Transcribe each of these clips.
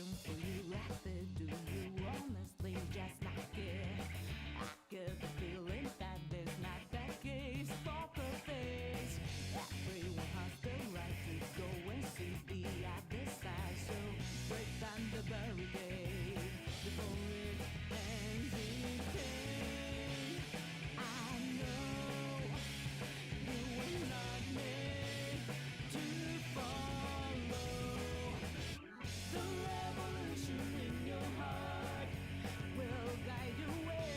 room for you left it. Do you honestly just like it? I get the feeling that there's not that case. Poker face. Everyone has the right to go and see the other side. So break down the barricade before it ends in pain. I know you were not made to follow. The revolution in your heart will guide your way,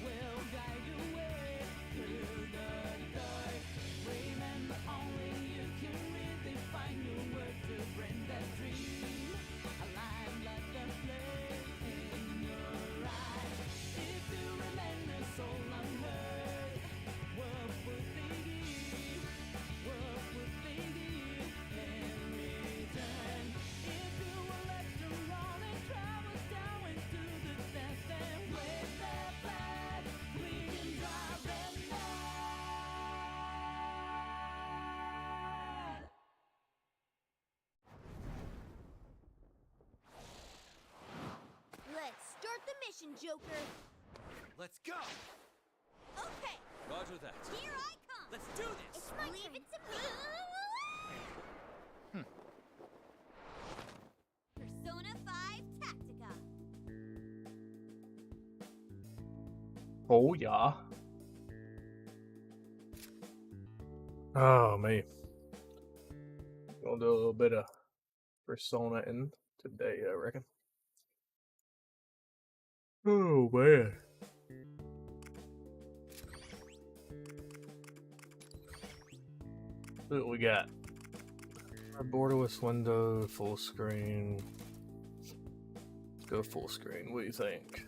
will guide your way through the dark. Remember, only you can redefine your word to bring that dream alive like a flame in your eyes. If you remain a soul unheard, what would they give? What would they give in return? If you were left to run and travel down into the depths and wave their flag, we can drive them mad. Let's start the mission, Joker. Let's go! Okay, Roger that. here I come. Let's do this! It's my Leave it to me. Persona 5 Tactica. Oh yeah. Oh man. Gonna do a little bit of Persona in today, I reckon. Oh man. What we got? Our borderless window, full screen. Let's go full screen. What do you think?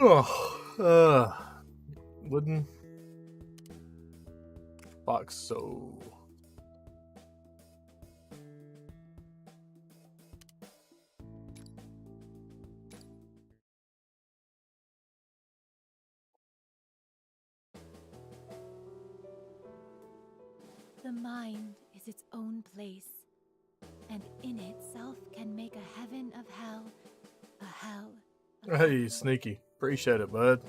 Oh, wooden box. So The mind is its own place, and in itself can make a heaven of hell, a hell of hey, Sneaky, appreciate it, bud.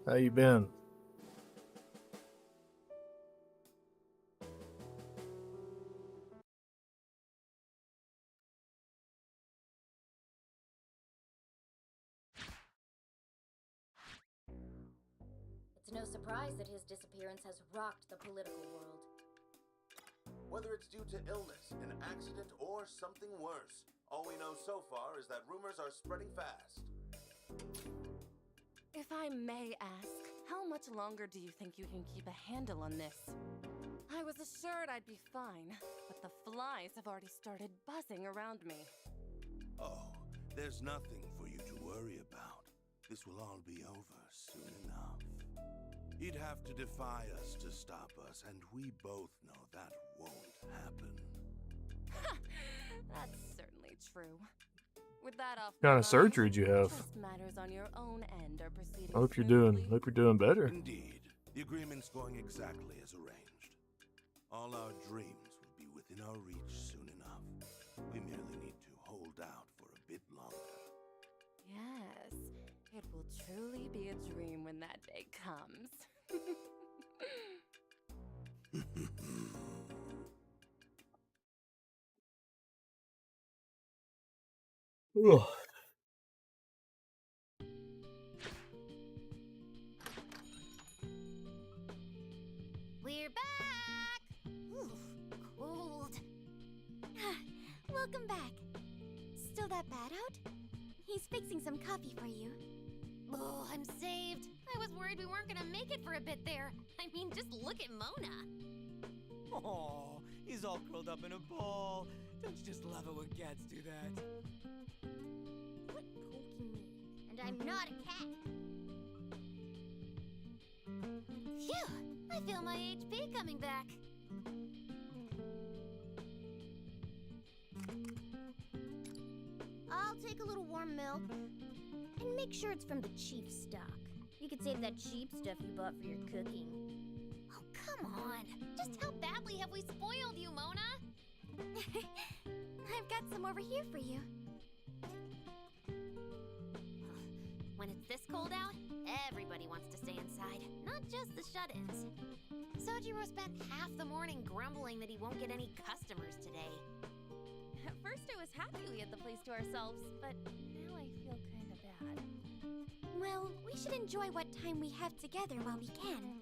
How you been? It's no surprise that his disappearance has rocked the political world. Whether it's due to illness, an accident, or something worse, all we know so far is that rumors are spreading fast. If I may ask, how much longer do you think you can keep a handle on this? I was assured I'd be fine, but the flies have already started buzzing around me. Oh, there's nothing for you to worry about. This will all be over soon enough. You'd have to defy us to stop us, and we both know that won't happen. That's certainly true. With that off What kind my of surgery mind, did you have? trust matters on your own end are proceeding I hope you're smoothly. doing better. Indeed, the agreement's going exactly as arranged. All our dreams will be within our reach soon enough. We merely need to hold out for a bit longer. Yes, it will truly be a dream when that day comes. Ugh. We're back. Ooh, cold. Welcome back. Still that bad out? He's fixing some coffee for you. Oh, I'm saved. I was worried we weren't gonna make it for a bit there. I mean, just look at Mona. Oh, he's all curled up in a ball. Don't you just love it when cats do that? Quit poking me. And I'm not a cat. Phew! I feel my HP coming back. I'll take a little warm milk. And make sure it's from the cheap stock. You could save that cheap stuff you bought for your cooking. Oh, come on. Just how badly have we spoiled you, Mona? I've got some over here for you. When it's this cold out, everybody wants to stay inside, not just the shut-ins. Sojiro spent half the morning grumbling that he won't get any customers today. At first I was happy we had the place to ourselves, but now I feel kind of bad. Well, we should enjoy what time we have together while we can.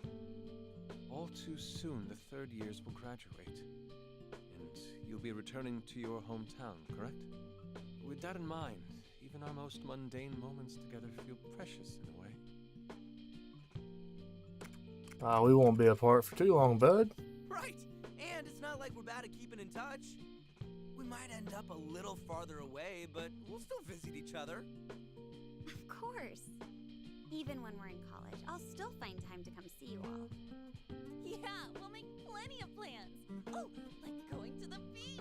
All too soon, the third years will graduate. And you'll be returning to your hometown, correct? With that in mind, even our most mundane moments together feel precious in a way. We won't be apart for too long, bud. Right. And it's not like we're bad at keeping in touch. We might end up a little farther away, but we'll still visit each other. Of course. Even when we're in college, I'll still find time to come see you all. Yeah, we'll make plenty of plans. Oh, like going to the beach.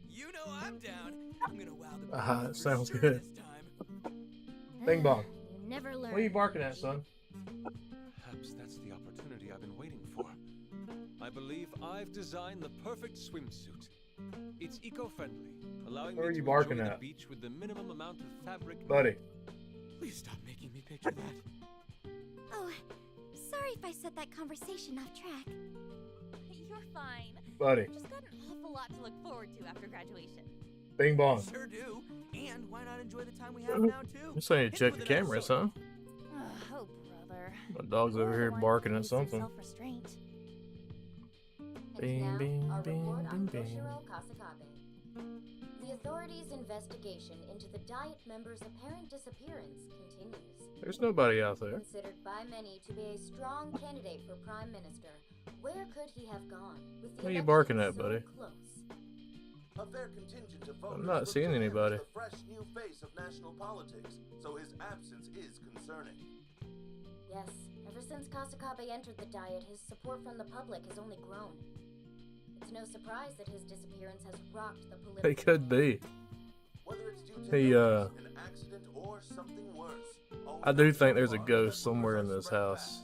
You know I'm down. I'm gonna wow the beach Sounds for good. this time. Bing bong. You never learn. What are you barking at, son? Perhaps that's the opportunity I've been waiting for. I believe I've designed the perfect swimsuit. It's eco-friendly, allowing Where are me you to barking enjoy the at? beach with the minimum amount of fabric. Buddy. Please stop making me picture that. Oh, sorry if I set that conversation off track. You're fine. Buddy. I've just got an awful lot to look forward to after graduation. Bing bong. Sure do. And why not enjoy the time we have now, too? I'm saying Hit check with the another cameras, soda. huh? Oh, brother. My dog's over here barking at something. Self-restraint. And Bing, now, bing, our bing, report on bing, bing. Toshiro Kasakabe. The authorities' investigation into the Diet member's apparent disappearance continues. There's nobody out there. Considered by many to be a strong candidate for Prime Minister, where could he have gone? With the What are you election barking at, so buddy? close? A fair contingent of voters not look seeing to him as anybody. the fresh new face of national politics, so his absence is concerning. Yes, ever since Kasakabe entered the Diet, his support from the public has only grown. It's no surprise that his disappearance has rocked the political It could be. Whether it's due to He, illness, an accident, or something worse. I do think there's a ghost somewhere in this house.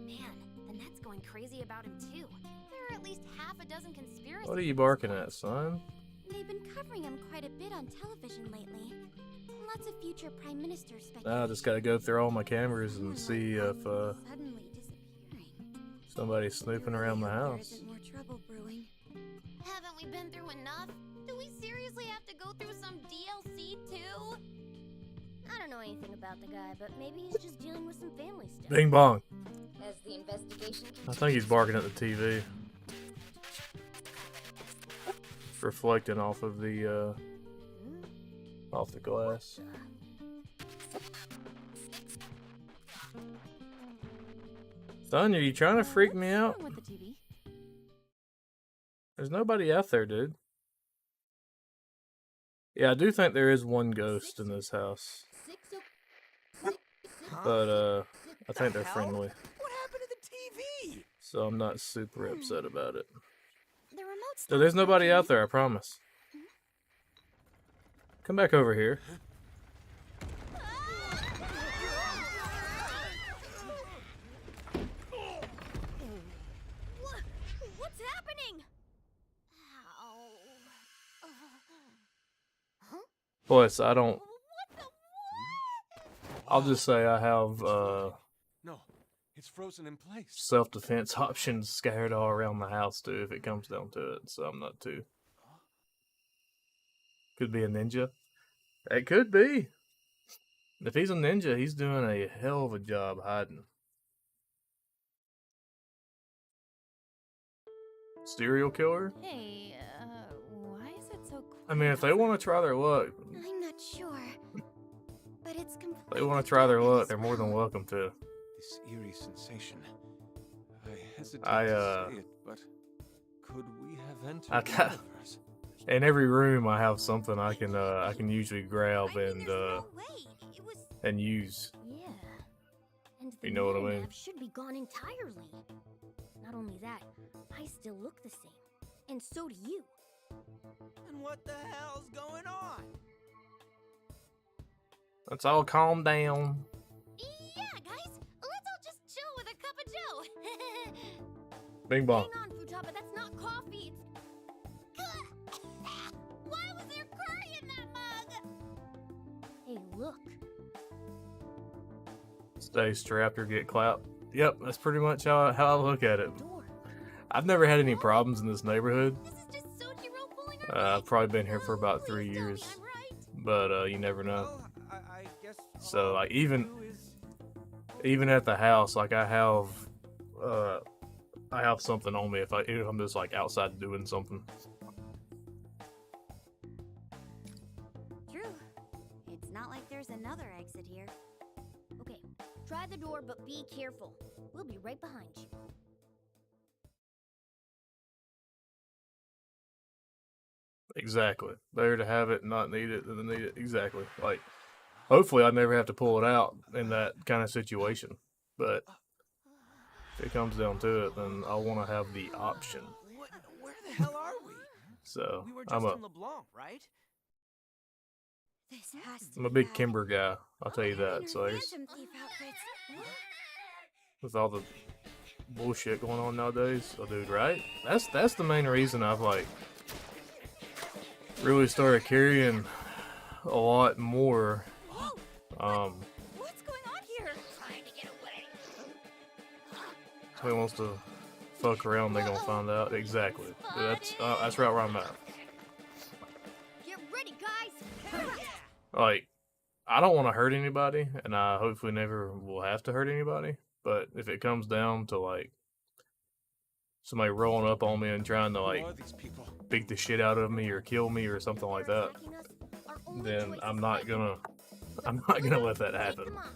Man, the net's going crazy about him too. There are at least half a dozen conspiracies. What are you barking at, son? They've been covering him quite a bit on television lately. Lots of future prime ministers speculation. Now I just gotta go through all my cameras and see if Suddenly disappearing. somebody's snooping around the There house. isn't more trouble brewing. Haven't we been through enough? Do we seriously have to go through some DLC too? I don't know anything about the guy, but maybe he's just dealing with some family stuff. Bing bong. As the investigation I think he's barking at the TV. Reflecting off of the off the glass. Son, are you trying to freak me out? What's wrong with the TV? There's nobody out there, dude. Yeah, I do think there is one ghost in this house. But I think they're hell? friendly. What happened to the TV? So I'm not super upset about it. The remote's So not there's nobody working. out there, I promise. Come back over here. What's happening? Ow. Huh? Boys, I don't. What the what? I'll just say I have No, it's frozen in place. self-defense options scattered all around the house too, if it comes down to it. So I'm not too. Could be a ninja. It could be. If he's a ninja, he's doing a hell of a job hiding. Serial killer? Hey, why is it so quiet? I mean, if they want to try their luck, I'm not sure. But it's completely. if they want to try their luck, they're more than welcome to. This eerie sensation. I hesitate I, to say it, but could we have entered I the got- universe? In every room, I have something I can usually grab I mean, there's no way. It was. and use. Yeah. And the You know what I mean? nav should be gone entirely. Not only that, I still look the same. And so do you. And what the hell's going on? Let's all calm down. Yeah, guys, let's all just chill with a cup of joe. Bing bong. Hang on, Futaba, that's not coffee. It's... Why was there curry in that mug? Hey, look. Stay strapped or get clapped. Yep, that's pretty much how I look at it. Door. I've never had any problems in this neighborhood. This is just Sojiro pulling our I've probably been here for about Please 3 tell me years, I'm right. but you never know. Well, I guess. So, all like, we even- do is- Even at the house, like I have something on me even if I'm just like outside doing something. True. It's not like there's another exit here. Okay, try the door, but be careful. We'll be right behind you. Exactly. Better to have it and not need it than to need it. Exactly. Like, hopefully I never have to pull it out in that kind of situation. But if it comes down to it, then I want to have the option. Where the hell are we? So We were I'm just a in LeBlanc, right? This has to I'm a be big bad. Kimber guy. I'll tell you that. So there's, Phantom thief outfits. with all the bullshit going on nowadays, so dude, right? That's the main reason I've like really started carrying a lot more. What's going on here? Somebody wants to fuck around, they gonna find out. Exactly. That's right where I'm at. Get ready, guys! Like, I don't want to hurt anybody, and I hopefully never will have to hurt anybody. But if it comes down to like somebody rolling up on me and trying to like Who are these people? beat the shit out of me or kill me or something like that, Attacking us, our only then choice I'm is not fight. gonna let that Take happen. them on. Got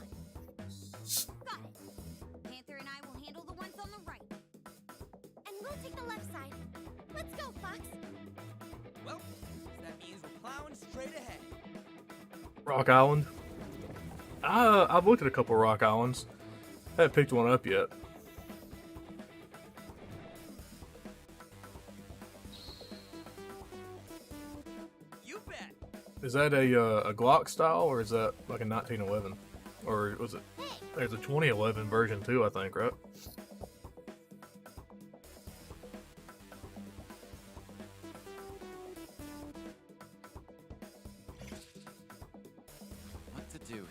it. Panther and I will handle the ones on the right. And we'll take the left side. Let's go, Fox. Well, that means we're plowing straight ahead. Rock Island. I've looked at a couple Rock Islands. I haven't picked one up yet. You bet. Is that a Glock style or is that like a 1911? Or was it? There's a 2011 version too, I think, right? What to do here?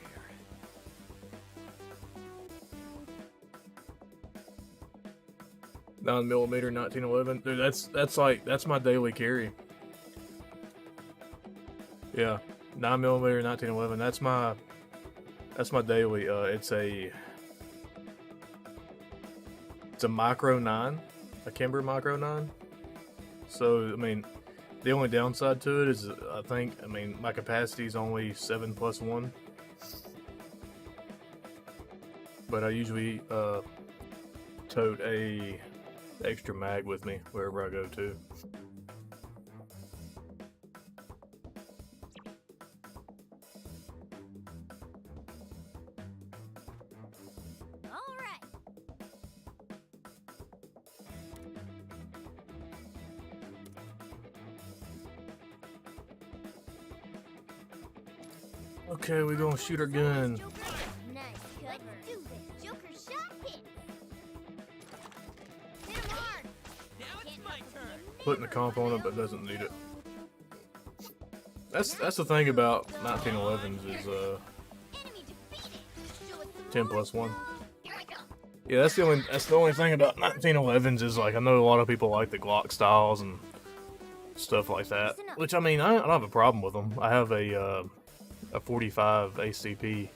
9mm 1911. Dude, that's my daily carry. Yeah, 9mm 1911. That's my daily. It's a micro 9, a Kimber micro 9. So I mean, the only downside to it is I mean my capacity is only 7+1, but I usually tote a extra mag with me wherever I go to. All right. Okay, we gonna shoot our gun. Joker. Nice cover. Let's do this. Joker shot hit. Hit him hard. Now it's my turn. Putting a comp on it, but doesn't need it. That's the thing about 1911s is Enemy defeated. Show us some 10+1. Here we go. Yeah, that's the only thing about 1911s is like I know a lot of people like the Glock styles and stuff like that. Which I mean I don't have a problem with them. I have a 45 ACP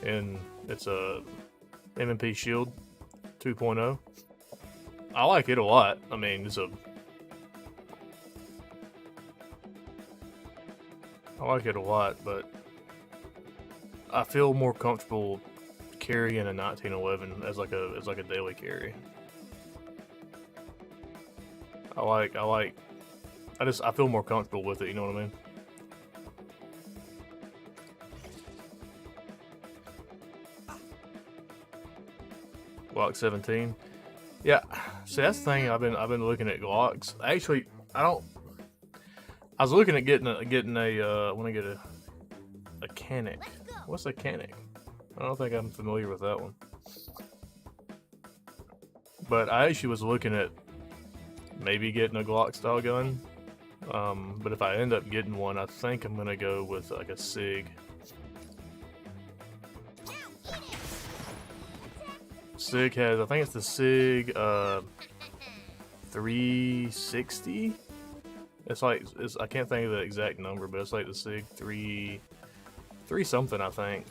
and it's a M&P Shield 2.0. I like it a lot. I mean I like it a lot, but I feel more comfortable carrying a 1911 as like a daily carry. I feel more comfortable with it, you know what I mean? Glock 17. Yeah, see that's the thing. I've been looking at Glocks. Actually, I was looking at getting a when I get a Canic. What's a Canic? I don't think I'm familiar with that one. But I actually was looking at maybe getting a Glock style gun. But if I end up getting one, I think I'm gonna go with like a SIG. SIG has, I think it's the SIG 360. It's like I can't think of the exact number, but it's like the SIG 3 something, I think.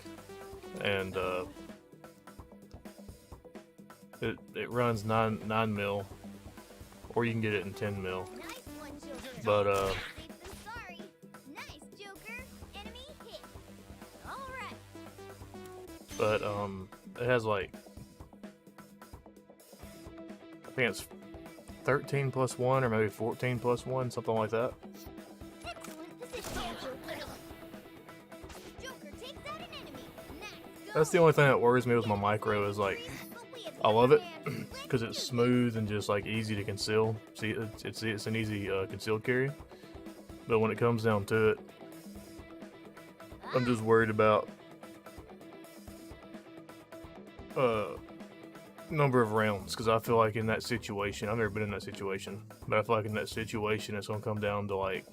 And it runs 9 mil, or you can get it in 10 mil. But but it has like, I think it's 13 plus 1 or maybe 14 plus 1, something like that. That's the only thing that worries me with my micro is like, I love it because it's smooth and just like easy to conceal. See, it's an easy concealed carry. But when it comes down to it, I'm just worried about number of rounds, because I feel like in that situation, I've never been in that situation, but I feel like in that situation it's gonna come down to like,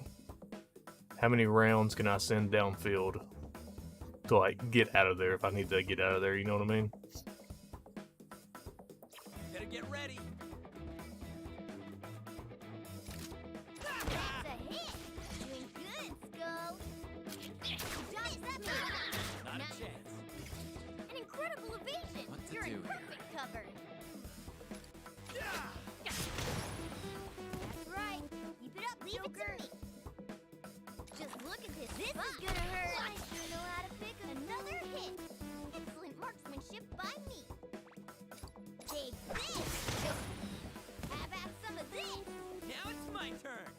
how many rounds can I send downfield to like get out of there if I need to get out of there, you know what I mean? Better get ready. Not a chance. An incredible evasion! What to You're do in here? perfect cover! That's right! Keep it up, Leave Joker! It to me. Just look at this! This is gonna hurt! I sure know how to pick another hit! Excellent marksmanship by me! Take this! How about some of this? Now it's my turn.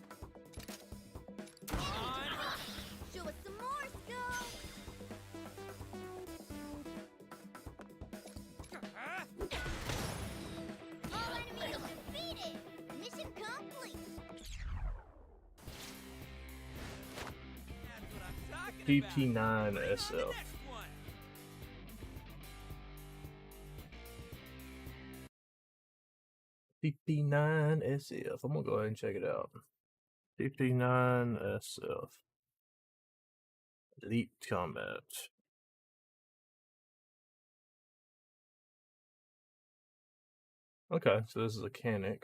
Show us some more, Skull! All enemies defeated! Mission complete! That's what I'm talking about. PP9 Bring on the SF. next one. PP9 SF. I'm gonna go ahead and check it out. PP9 SF. Elite Combat. Okay, so this is a Canic.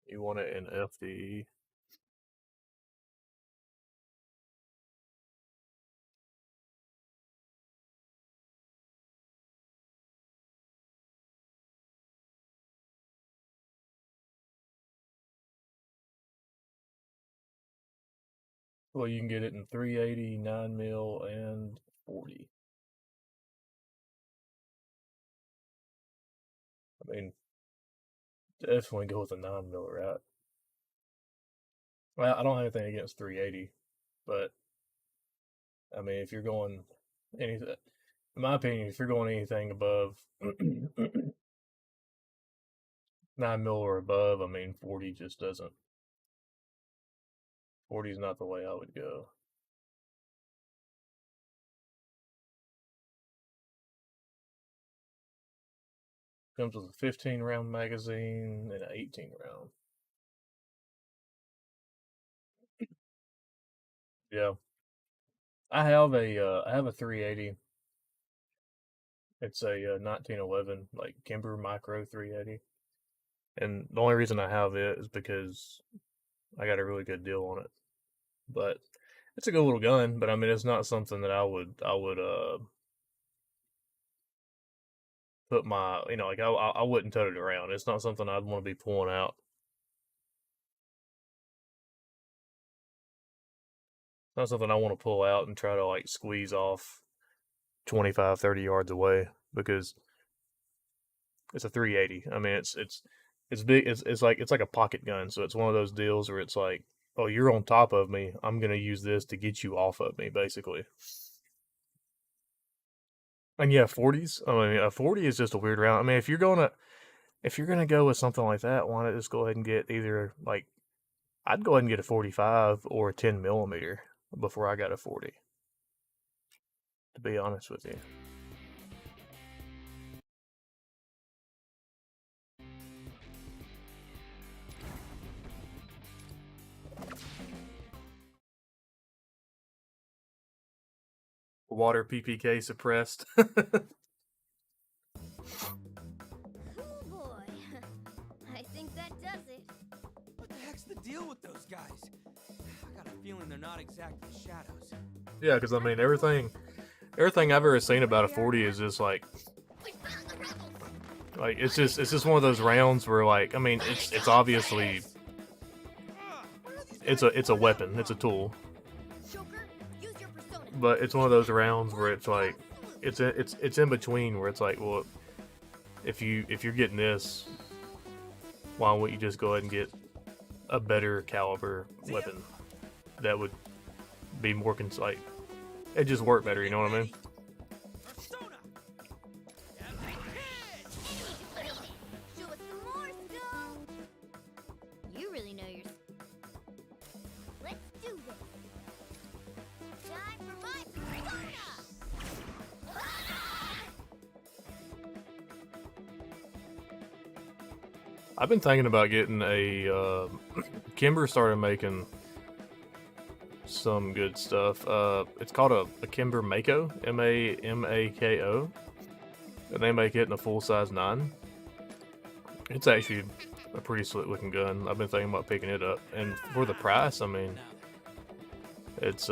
You want it in FDE. Well, you can get it in 380, 9 mil, and 40. I mean, definitely go with a 9 mil, right? Well, I don't have anything against 380, but I mean, if you're going anything, in my opinion, if you're going anything above 9 mil or above, I mean, 40 just doesn't. 40 is not the way I would go. Comes with a 15 round magazine and an 18 round. Yeah. I have a 380. It's a 1911 like Kimber Micro 380. And the only reason I have it is because I got a really good deal on it. But it's a good little gun, but I mean it's not something that I would put my, you know, like I wouldn't tote it around. It's not something I'd want to be pulling out. It's not something I want to pull out and try to like squeeze off 25, 30 yards away because it's a 380. I mean, it's big. It's like a pocket gun. So it's one of those deals where it's like, oh, you're on top of me. I'm gonna use this to get you off of me, basically. And yeah, 40s. I mean, a 40 is just a weird round. I mean, if you're gonna go with something like that, why not just go ahead and get either like, I'd go ahead and get a 45 or a 10 millimeter before I got a 40. To be honest with you. Water PPK suppressed. Oh boy. I think that does it. What the heck's the deal with those guys? I got a feeling they're not exactly shadows. Yeah, because I mean, everything I've ever seen about a 40 is just like it's just one of those rounds where, like, I mean, it's obviously it's a weapon, it's a tool, but it's one of those rounds where it's like it's in between, where it's like, well, if you're getting this, why wouldn't you just go ahead and get a better caliber weapon that would be more like it just work better, you know what I mean? Show us some more, Skull. You really know your. Let's do this. Time for my persona. I've been thinking about getting a Kimber started making some good stuff. It's called a Kimber Mako, Mako, and they make it in a full-size 9. It's actually a pretty slick looking gun. I've been thinking about picking it up, and for the price, I mean, it's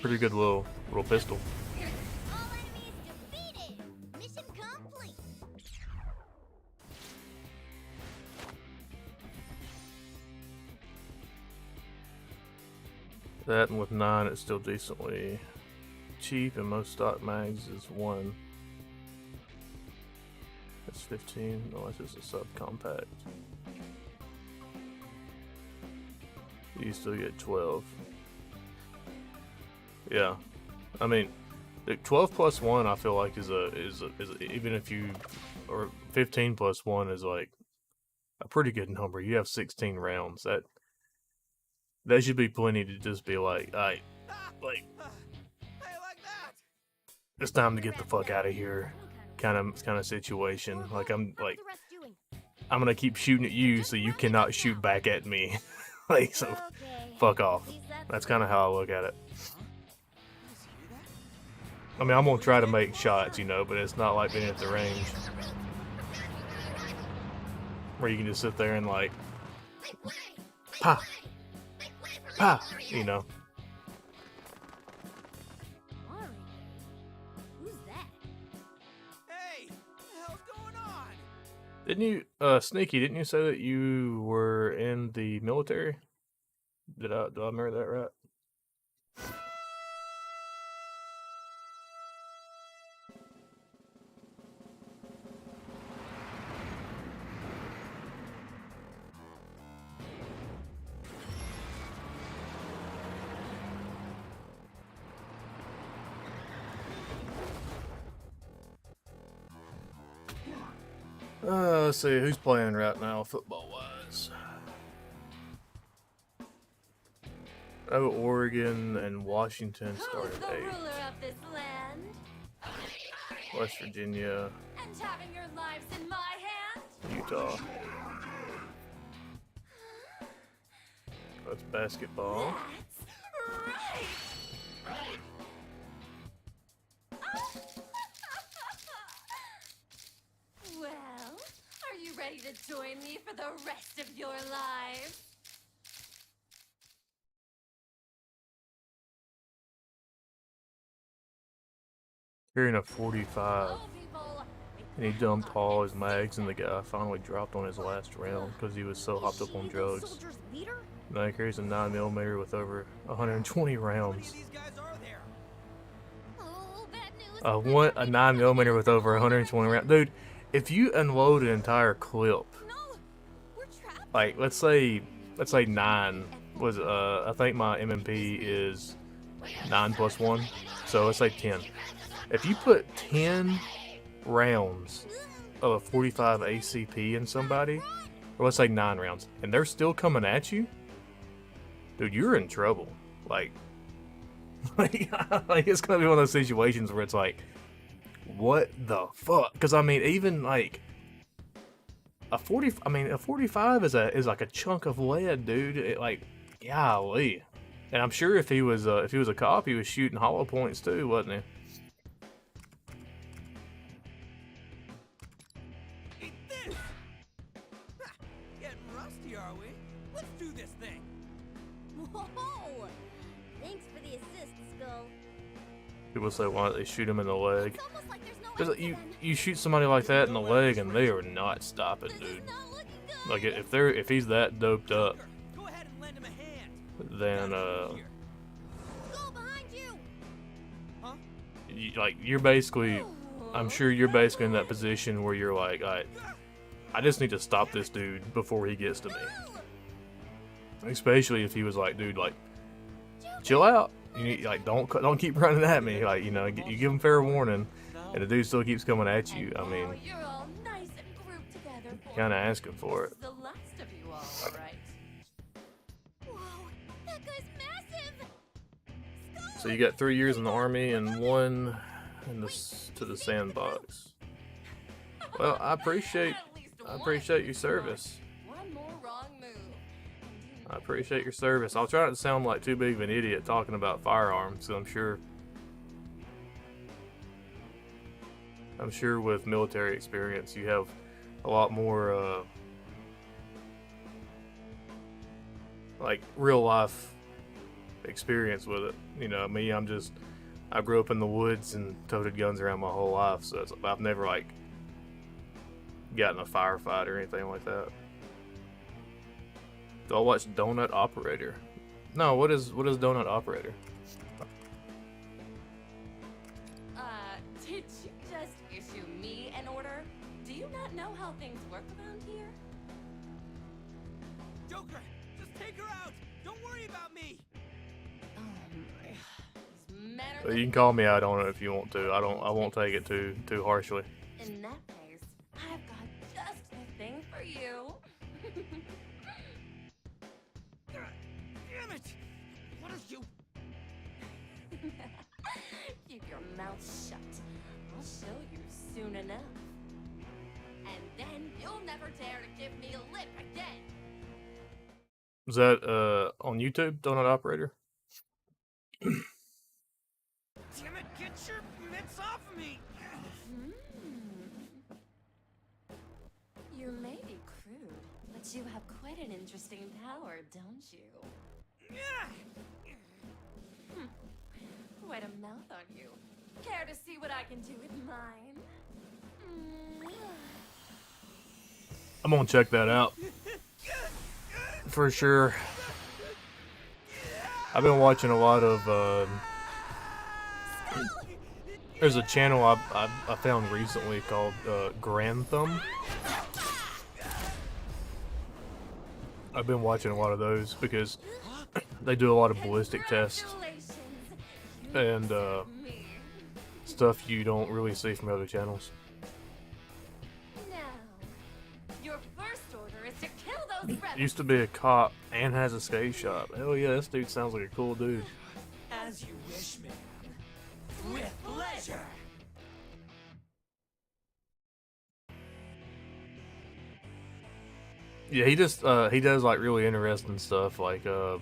pretty good little pistol. All enemies defeated. Mission complete. That, and with 9, it's still decently cheap, and most stock mags is 1. That's 15, unless it's a subcompact. You still get 12. Yeah, I mean, the 12 plus 1, I feel like is even if you, or 15 plus 1 is like a pretty good number. You have 16 rounds. That should be plenty to just be like, alright, like, it's time to get the fuck out of here, kind of situation. Like, I'm gonna keep shooting at you, so you cannot shoot back at me. Like, so fuck off. That's kind of how I look at it. I mean, I'm gonna try to make shots, you know, but it's not like being at the range where you can just sit there and like, pa, pa, you know. Who's that? Hey, what the hell's going on? Didn't you, Sneaky, didn't you say that you were in the military? Do I remember that right? Let's see, who's playing right now, football-wise? Oh, Oregon and Washington started Who's the 8. ruler of this land? West Virginia, And having your lives in my hand? Utah. That's basketball. That's right! Well, are you ready to join me for the rest of your lives? Carrying a 45. Hello, people! and he dumped all his mags, and the guy finally dropped on his last round because he was so hopped up on drugs. Soldier's leader? Now he carries a 9mm with over 120 rounds. Oh, bad news. I want a 9mm with over 120 rounds. Dude, if you unload an entire clip, No, we're trapped. like let's say 9 was I think my MMP is 9 plus 1, so let's say 10. If you put 10 rounds of a 45 ACP in somebody, or let's say 9 rounds, and they're still coming at you, dude, you're in trouble. Like it's gonna be one of those situations where it's like, what the fuck? Because I mean, even like a 45 is like a chunk of lead, dude. It, like, golly. And I'm sure if he was a cop, he was shooting hollow points too, wasn't he? Eat this! Ha, getting rusty, are we? Let's do this thing. Whoa! Thanks for the assist, Skull. People say, why don't they shoot him in the leg? It's almost like there's no Because end to them. you shoot somebody like that in the leg, and they are not stopping, This dude. is not looking good. Like if he's that doped up, Go ahead and lend him a hand. then Skull behind you. Huh? you're basically, I'm sure you're basically in that position where you're like, alright, I just need to stop this dude before he gets to me. Especially if he was like, dude, like, chill out. You need, like, don't keep running at me. Like, you know, you give him fair warning, and the dude still keeps coming at you. I mean, You're all nice and grouped together. kind of asking for it. The last of you all, right? Whoa, that guy's massive. Skull. So you got 3 years in the army and 1 to the sandbox. Well, I appreciate your service. One more wrong move. I appreciate your service. I'll try not to sound like too big of an idiot talking about firearms, so I'm sure with military experience you have a lot more like real life experience with it. You know, me, I grew up in the woods and toted guns around my whole life, so I've never like gotten a firefight or anything like that. Do I watch Donut Operator? No, what is Donut Operator? Did you just issue me an order? Do you not know how things work around here? Joker, just take her out. Don't worry about me. Oh my. These men are So you can call me out on it if you want to. I won't take it too harshly. In that case, I've got just the thing for you. Damn it! What is you? Keep your mouth shut. I'll show you soon enough. And then you'll never dare to give me a lip again. Is that on YouTube, Donut Operator? Damn it! Get your mitts off of me! You may be crude, but you have quite an interesting power, don't you? Quite a mouth on you. Care to see what I can do with mine? I'm gonna check that out for sure. I've been watching a lot of. There's a channel I found recently called Grantham. I've been watching a lot of those because they do a lot of ballistic tests and stuff you don't really see from other channels. Now, your first order is to kill those rebels. Used to be a cop and has a skate shop. Hell yeah, this dude sounds like a cool dude. As you wish, ma'am. With pleasure. Yeah, he does like really interesting stuff. Like I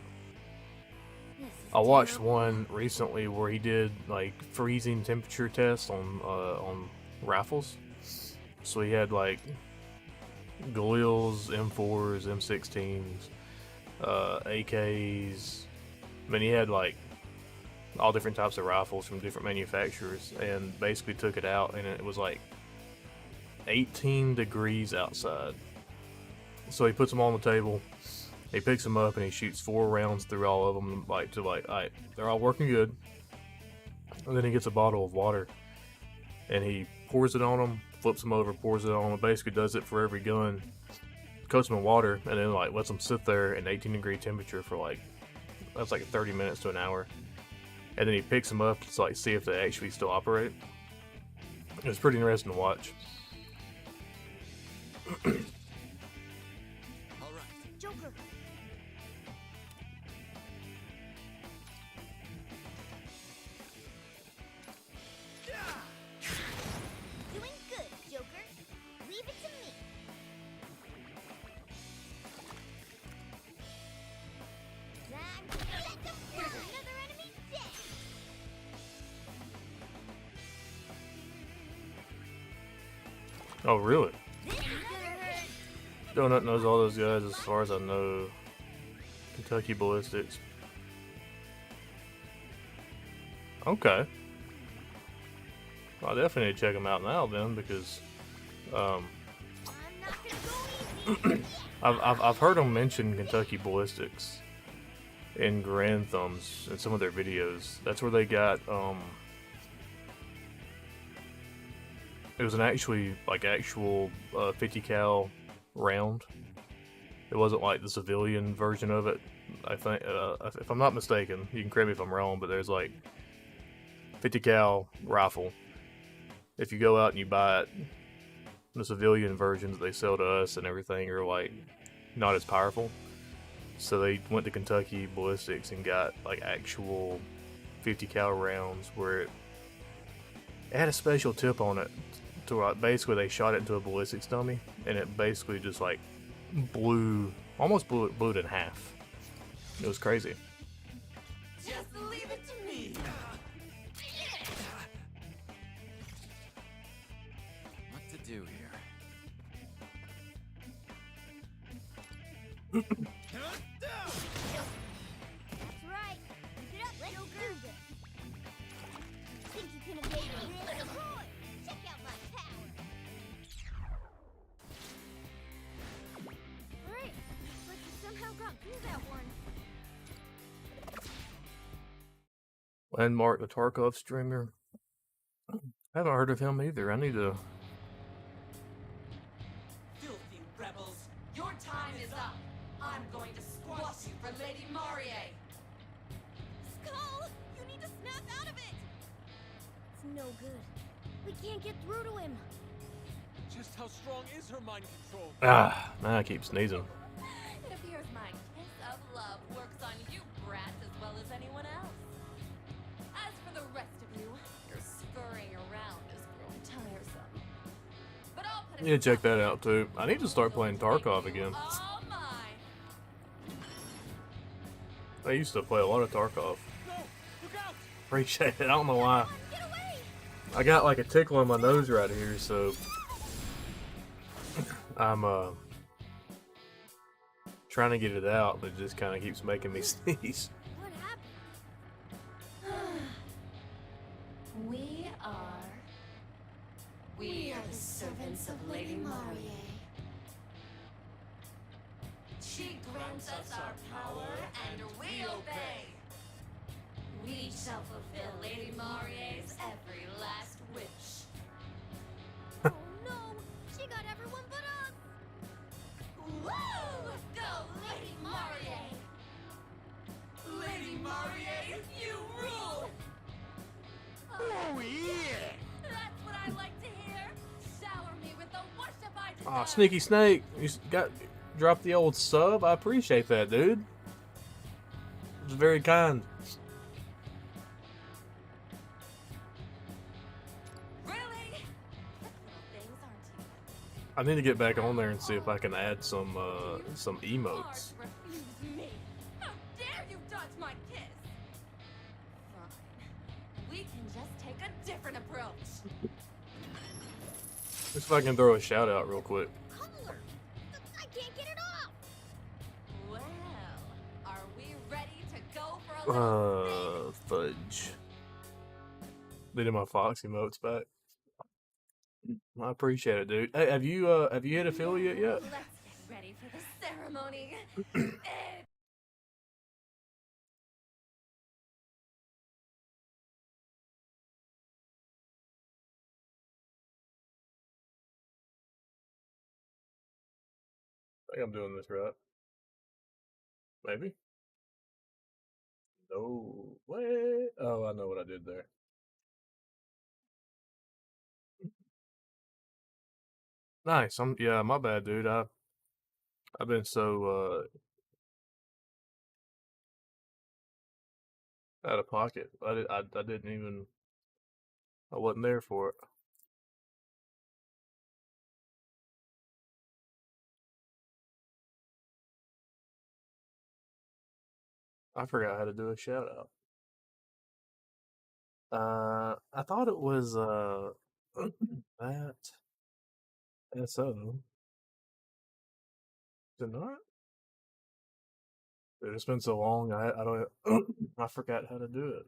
watched one recently where he did like freezing temperature tests on rifles. So he had like Galils, M4s, M16s, AKs. I mean, he had like all different types of rifles from different manufacturers, and basically took it out, and it was like 18 degrees outside. So he puts them on the table. He picks them up and he shoots 4 rounds through all of them, like alright, they're all working good. And then he gets a bottle of water and he pours it on them, flips them over, pours it on them. Basically does it for every gun. Coats them in water and then like lets them sit there in 18-degree temperature for like, that's like 30 minutes to an hour. And then he picks them up to like see if they actually still operate. It was pretty interesting to watch. Joker. Doing good, Joker. Leave it to me. Time to let them burn. Another enemy dead. Oh, really? This is gonna hurt. Donut knows all those guys as far as I know. Kentucky Ballistics. Okay. Well, I definitely need to check them out now then, because I'm not gonna go easy. I've heard them mention Kentucky Ballistics in Grand Thumbs in some of their videos. That's where they got it was an actual 50 cal round. It wasn't like the civilian version of it. I think if I'm not mistaken, you can correct me if I'm wrong, but there's like 50 cal rifle. If you go out and you buy it, the civilian versions they sell to us and everything are like not as powerful. So they went to Kentucky Ballistics and got like actual 50 cal rounds where it had a special tip on it to where basically they shot it into a ballistics dummy and it basically just like almost blew it in half. It was crazy. Just leave it to me. What to do here? That's right. Keep it up, let's Joker. Do this. Think you can evade me? Roy, check out my power. Great. Looks like you somehow got through that one. Landmark, the Tarkov streamer. I haven't heard of him either. I need to. Filthy rebels, your time is up. I'm going to squash you for Lady Marie. Skull, you need to snap out of it. It's no good. We can't get through to him. Just how strong is her mind control? Now I keep sneezing. It appears my kiss of love works on you brats as well as anyone else. As for the rest of you, your scurrying around is growing tiresome. But I'll put I need to check that out too. I need to start playing Tarkov again. all mine. I used to play a lot of Tarkov. No! Look out! Appreciate it. I don't know why. Get away! I got like a tickle in my nose right here, so I'm trying to get it out, but it just kind of keeps making me sneeze. What happened? We are the servants of Lady Marie. She grants us our power and we obey. We shall fulfill Lady Marie's every last wish. Oh no! She got everyone but us! Woo! Go, Lady Marie! Lady Marie, you rule! Oh yeah! That's what I like to hear. Shower me with the worship I deserve. Aw, Sneaky Snake, you dropped the old sub. I appreciate that, dude. It's very kind. Really? Little things, aren't you? I need to get back on there and see if I can add some emotes. Heart refuse me. How dare you dodge my kiss? Fine. We can just take a different approach. Let's see if I can throw a shout out real quick. Color! I can't get it off! Well, are we ready to go for a little Fudge. They did my Fox emotes back. I appreciate it, dude. Hey, have you hit affiliate yet? Let's get ready for the ceremony. I think I'm doing this right. Maybe. No way. Oh, I know what I did there. Nice. Yeah, my bad, dude. I've been so out of pocket. I didn't even I wasn't there for it. I forgot how to do a shout out. I thought it was that SO. Is it not? Dude, it's been so long. I don't. I forgot how to do it.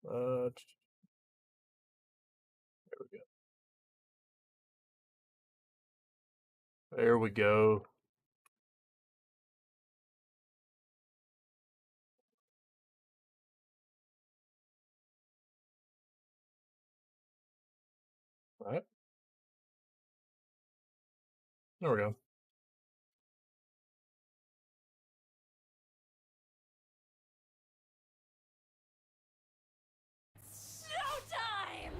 There we go. There we go. All right. There we go. Showtime!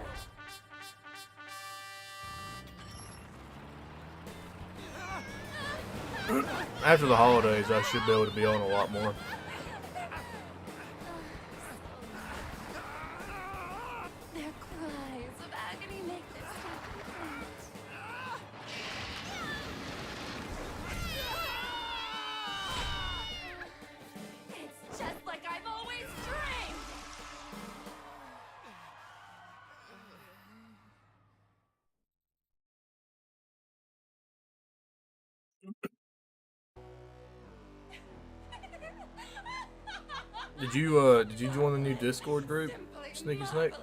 After the holidays, I should be able to be on a lot more. Their cries of agony make this complete. It's just like I've always dreamed! Did you join the new Discord group, Sneaky Snake?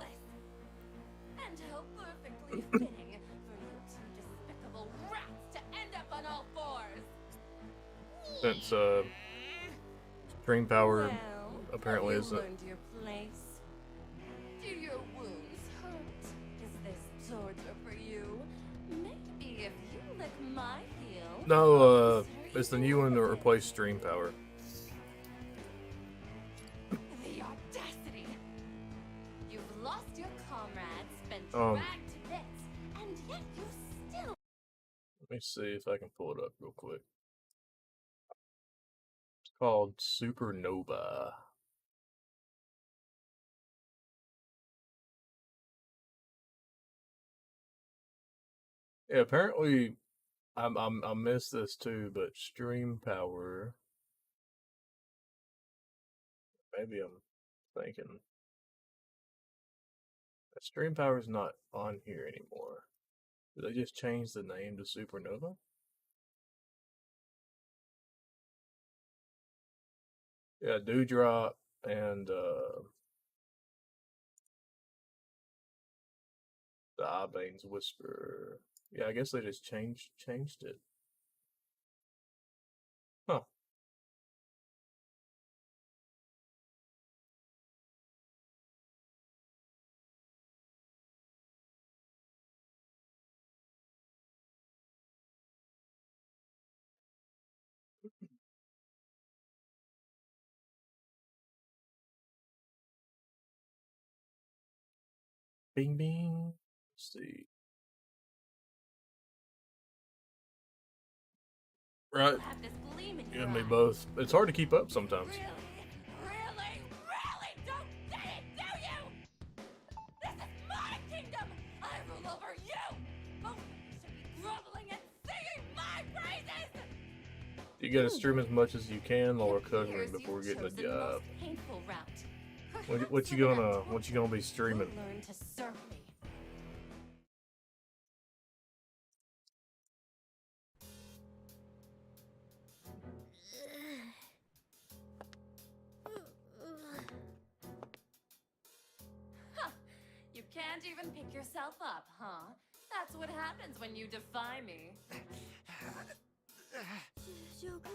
And how perfectly fitting for you two despicable rats to end up on all fours. Since Stream Power Well, apparently have you isn't. learned your place? Do your wounds hurt? Is this torture for you? Maybe if you lick my heel. No, it's the new one to replace Stream Power. The audacity! You've lost your comrades, been Um, dragged to bits, and yet you still. Let me see if I can pull it up real quick. It's called Supernova. Yeah, apparently I missed this too, but Stream Power. Maybe I'm thinking that Stream Power is not on here anymore. Did they just change the name to Supernova? Yeah, Dewdrop and the Eyebane's Whisper. Yeah, I guess they just changed it. Huh. Bing bing. Let's see. Right. You have this gleam in You your and me eye. both. It's hard to keep up sometimes. Really don't get it, do you? This is my kingdom! I rule over you! Both of you should be groveling and singing my praises! You gotta stream as much as you can while It recovering appears before you've getting a chosen the job. most painful route. What you gonna be streaming? Learn to serve me. Huh. You can't even pick yourself up, huh? That's what happens when you defy me. Joker,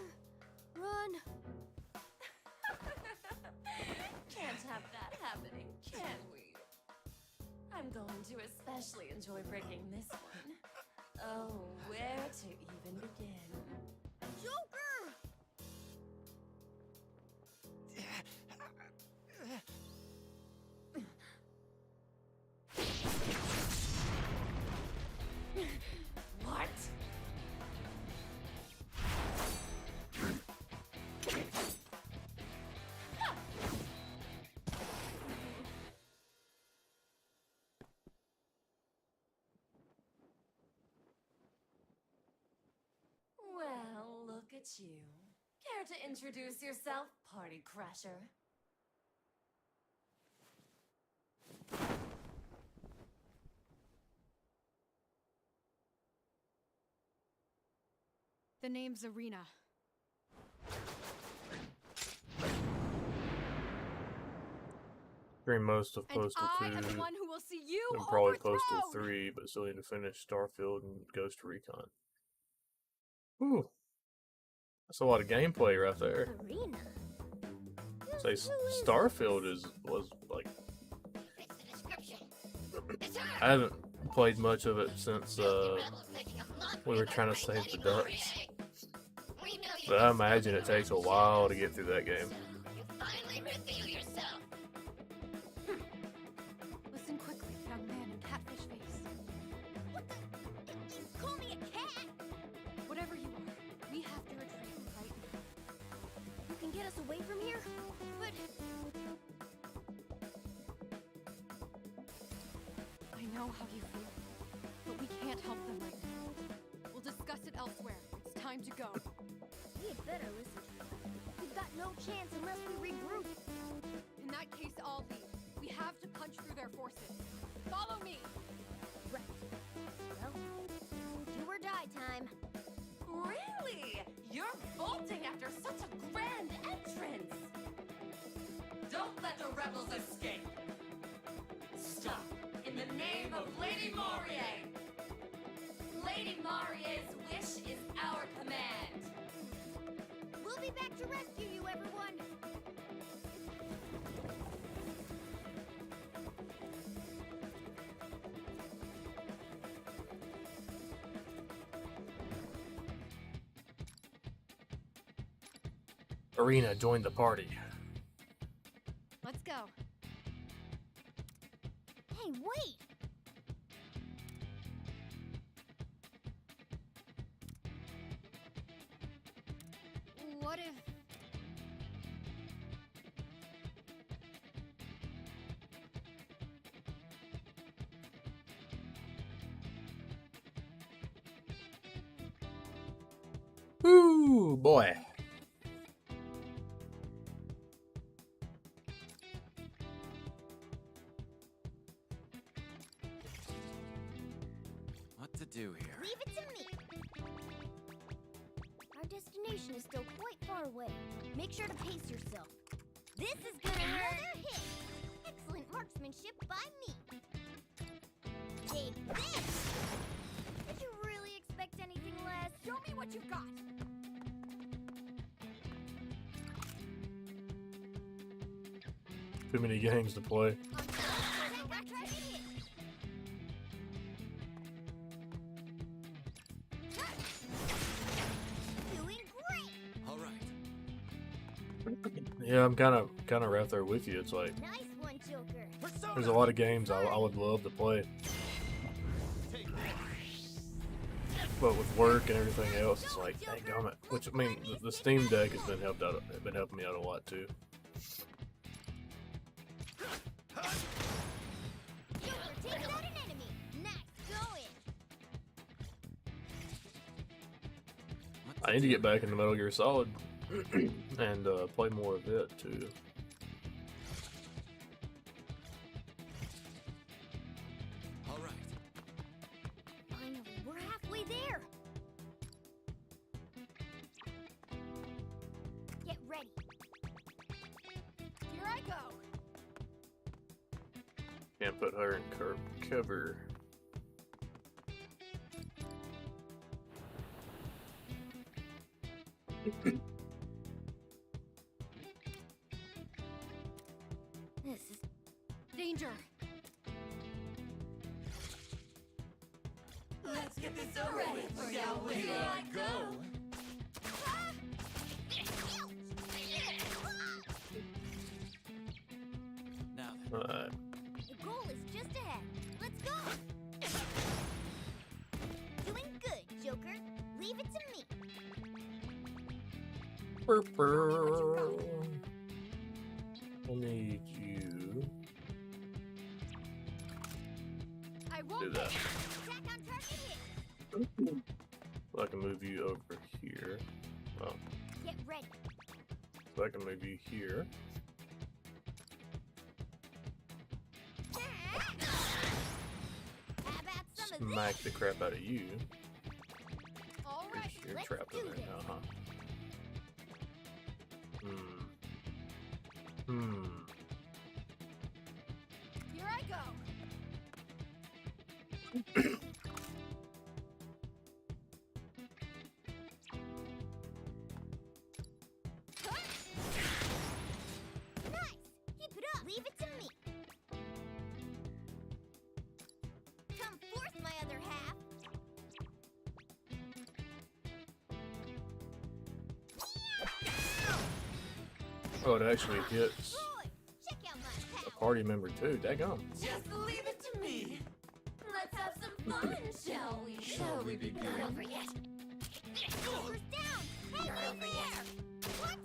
run! Can't have that happening, can we? I'm going to especially enjoy breaking this one. Oh, where to even begin? Joker! What? Well, look at you. Care to introduce yourself, party crasher? The name's Arena. During most of And Postal I 2, am the one who will see you and probably Postal overthrown! 3, but still need to finish Starfield and Ghost Recon. Ooh. That's a lot of gameplay right there. Arena. Say Starfield was like, I haven't played much of it since we were trying to save the ducks. But I imagine it takes a while to get through that game. Listen quickly, young man in catfish face. What the? You call me a cat? Whatever you are, we have to retrieve right now. You can get us away from here? But I know how you feel, but we can't help them right now. We'll discuss it elsewhere. It's time to go. we'd better listen to them. We've got no chance unless we regroup. In that case, I'll lead. We have to punch through their forces. Follow me! Right. Well, do or die time. Really? You're bolting after such a grand entrance! Don't let the rebels escape! Stop! In the name of Lady Marie! Lady Marie's wish is our command! We'll be back to rescue you, everyone! Arena joined the party. Let's go. Hey, wait! What if... Ooh, boy. What to do here? Leave it to me! Our destination is still quite far away. Make sure to pace yourself. This is gonna hurt! Another hit! Excellent marksmanship by me! Take this! Did you really expect anything less? Show me what you got! Too many games to play. Doing great! All right. Yeah, I'm kind of right there with you. It's like Nice one, Joker. there's a lot of games I would love to play, but with work and everything else, it's like, dang gummit. Which I mean, the Steam Deck has been helping me out a lot too. Joker takes out an enemy. Nice going. I need to get back into Metal Gear Solid and play more of it too. All right. Finally, we're halfway there. Get ready. Here I go! Can't put her in cover. This is Danger! Let's get this already, shall we? Here I go. Now Alright. the goal is just ahead. Let's go. Doing good, Joker. Leave it to me. I need you I to won't do that. Attack on target hit. So I can move you over here. Oh, Get ready. so I can move you here. How about some of Smack the crap out of you. All right, You're let's trapped in do there this. now, huh? Hmm. here I go. Nice. Keep it up. Leave it to me. Come forth, my other half. Oh, it actually hits Roy, check out my a power. party member too. Daggone. Just leave it to me. Let's have some fun, shall we? Shall we begin? Not over yet. Joker's down. Hey, over here. What?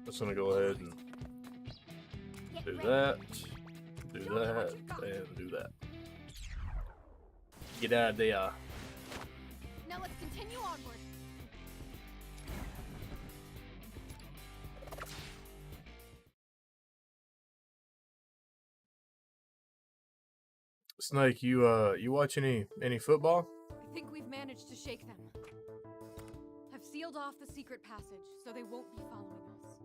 Just gonna go ahead and Get do ready. that, do that, and do that. Get out of there. Now let's continue onward. Snake, you watch any football? I think we've managed to shake them. I've sealed off the secret passage, so they won't be following us.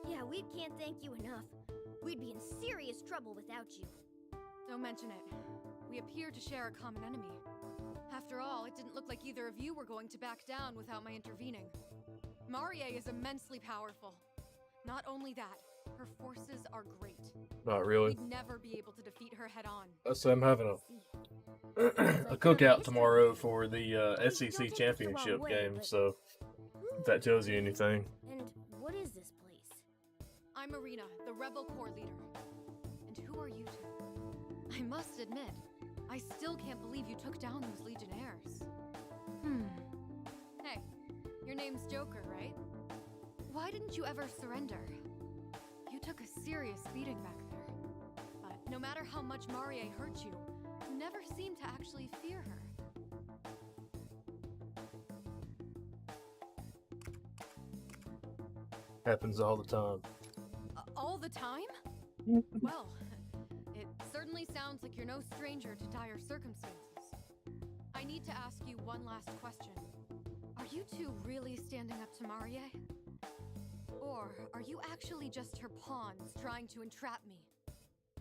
Yeah, we can't thank you enough. We'd be in serious trouble without you. Don't mention it. We appear to share a common enemy. After all, it didn't look like either of you were going to back down without my intervening. Marie is immensely powerful. Not only that, her forces are great. Not really. We'd never be able to defeat her head on. So I'm having a cookout tomorrow for the SEC championship game. So if that tells you anything. And what is this place? I'm Marina, the Rebel Corps leader. And who are you two? I must admit, I still can't believe you took down those Legionnaires. Hey, your name's Joker, right? Why didn't you ever surrender? You took a serious beating back there. But no matter how much Marie hurt you, you never seemed to actually fear her. Happens all the time. All the time? Well, it certainly sounds like you're no stranger to dire circumstances. I need to ask you one last question. Are you two really standing up to Marie? Or are you actually just her pawns trying to entrap me?